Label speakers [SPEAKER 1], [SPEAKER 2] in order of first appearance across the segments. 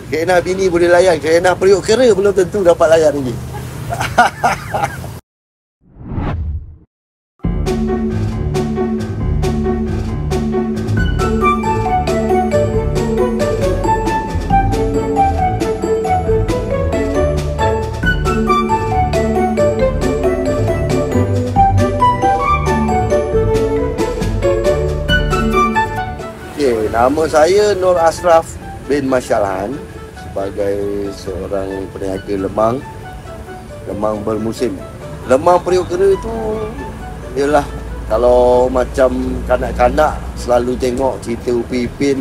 [SPEAKER 1] Kerana bini boleh layan, kerana periuk kera belum tentu dapat layan lagi. Nama saya Nur Ashraf bin Masyalhan sebagai seorang peniaga lemang bermusim. Lemang periuk kera tu ialah kalau macam kanak-kanak selalu tengok cerita Upin Ipin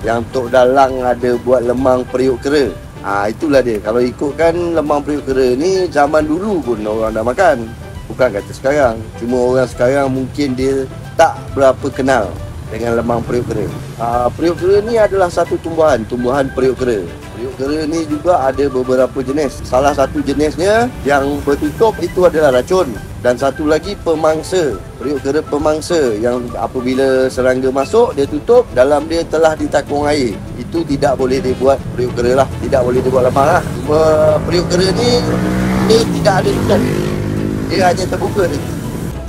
[SPEAKER 1] yang Tok Dalang ada buat lemang periuk kera. Itulah dia. Kalau ikutkan lemang periuk kera ni zaman dulu pun orang dah makan. Bukan kata sekarang. Cuma orang sekarang mungkin dia tak berapa kenal dengan lemang periuk kera. Periuk kera ni adalah satu tumbuhan periuk kera. Periuk kera ni juga ada beberapa jenis. Salah satu jenisnya yang bertutup itu adalah racun. Dan satu lagi pemangsa. Periuk kera pemangsa yang apabila serangga masuk, dia tutup, dalam dia telah ditakung air. Itu tidak boleh dibuat periuk kera lah. Tidak boleh dibuat lemang lah. Cuma periuk kera ni tidak ada tutup. Dia hanya terbuka je.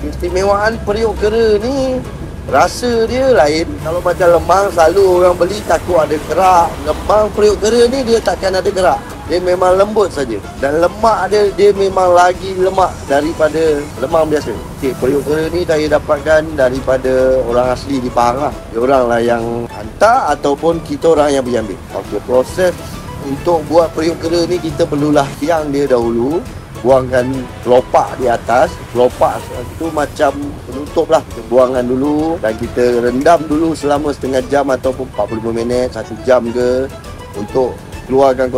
[SPEAKER 1] Keistimewaan periuk kera ni, rasa dia lain. Kalau macam lemang selalu orang beli takut ada kerak. Lemang periuk kera ni dia takkan ada kerak. Dia memang lembut saja. Dan lemak dia memang lagi lemak daripada lemang biasa. Periuk kera ni saya dapatkan daripada orang asli di Pahang lah. Dia orang lah yang hantar ataupun kita orang yang pergi ambil. Proses untuk buat periuk kera ni kita perlulah hiang dia dahulu. Buangkan kelopak di atas. Kelopak itu macam penutup lah. Kita buangkan dulu dan kita rendam dulu selama setengah jam ataupun 45 minit, 1 jam ke, untuk keluarkan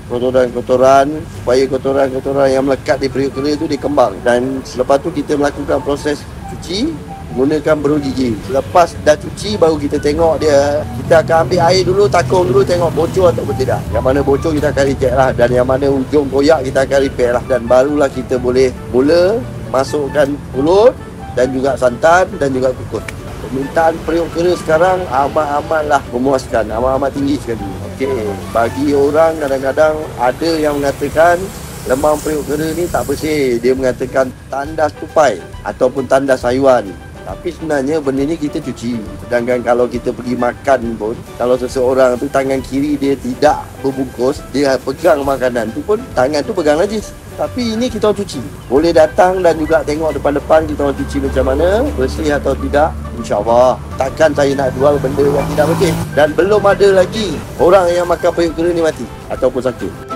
[SPEAKER 1] kotoran-kotoran supaya kotoran-kotoran yang melekat di periuk kera itu dikembang. Dan selepas tu kita melakukan proses cuci menggunakan berul gigi. Selepas dah cuci baru kita tengok dia. Kita akan ambil air dulu, takung dulu, tengok bocor ataupun tidak. Yang mana bocor kita akan reject lah. Dan yang mana ujung koyak kita akan repair lah. Dan barulah kita boleh mula masukkan pulut dan juga santan dan juga kukus. Permintaan periuk kera sekarang amat-amatlah memuaskan, amat-amat tinggi sekali. Okey, bagi orang kadang-kadang ada yang mengatakan lemang periuk kera ni tak bersih. Dia mengatakan tandas tupai ataupun tandas haiwan. Tapi sebenarnya benda ni kita cuci. Sedangkan kalau kita pergi makan pun, kalau seseorang tu tangan kiri dia tidak berbungkus, dia pegang makanan tu pun tangan tu pegang najis. Tapi ini kita orang cuci. Boleh datang dan juga tengok depan-depan kita orang cuci macam mana, bersih atau tidak. InsyaAllah takkan saya nak jual benda yang tidak bersih. Dan belum ada lagi orang yang makan periuk kera ni mati ataupun sakit.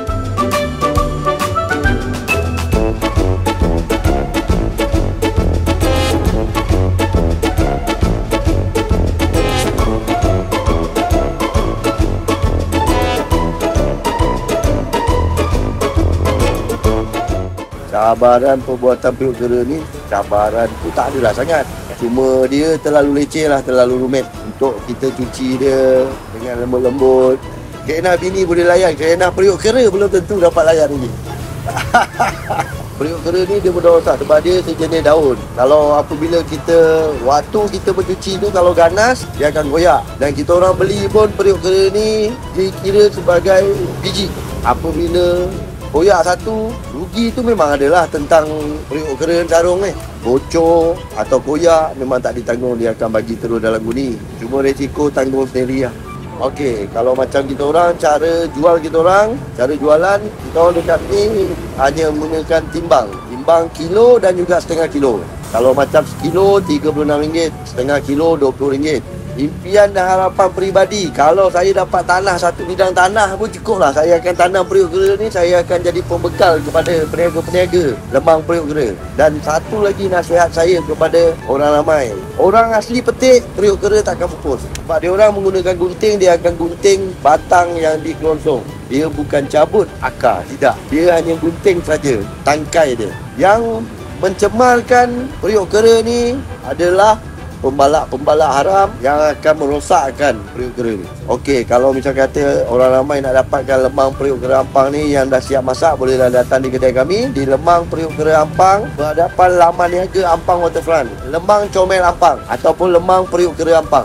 [SPEAKER 1] Cabaran perbuatan periuk kera ni, cabaran tu tak adalah sangat. Cuma dia terlalu leceh lah, terlalu rumit untuk kita cuci dia dengan lembut-lembut. Kerana bini boleh layan, kerana periuk kera belum tentu dapat layan lagi. Periuk kera ni dia berdosa sebab dia sejenis daun. Kalau apabila waktu kita bercuci tu kalau ganas, dia akan goyak. Dan kita orang beli pun periuk kera ni dikira sebagai biji. Apabila goyak satu, rugi tu memang adalah tentang periuk kera sarung ni. Bocor atau koyak memang tak ditanggung, dia akan bagi terus dalam guni. Cuma resiko tanggung sendiri lah. Okey, kalau macam kita orang, cara jualan kita orang dekat ni hanya menggunakan timbang kilo dan juga setengah kilo. Kalau macam sekilo RM36, setengah kilo RM20. Impian dan harapan peribadi, kalau saya dapat tanah, satu bidang tanah pun cukup lah. Saya akan tanam periuk kera ni, saya akan jadi pembekal kepada peniaga-peniaga lemang periuk kera. Dan satu lagi nasihat saya kepada orang ramai, orang asli petik periuk kera takkan pupus. Sebab dia orang menggunakan gunting, dia akan gunting batang yang dikelonsong. Dia bukan cabut akar, tidak. Dia hanya gunting saja tangkai dia. Yang mencemarkan periuk kera ni adalah pembalak-pembalak haram yang akan merosakkan periuk kera ni. Okey, kalau misal kata orang ramai nak dapatkan lemang periuk kera Ampang ni yang dah siap masak, bolehlah datang di kedai kami di Lemang Periuk Kera Ampang, berhadapan Laman Niaga Ampang Waterfront. Lemang Comel Ampang ataupun Lemang Periuk Kera Ampang.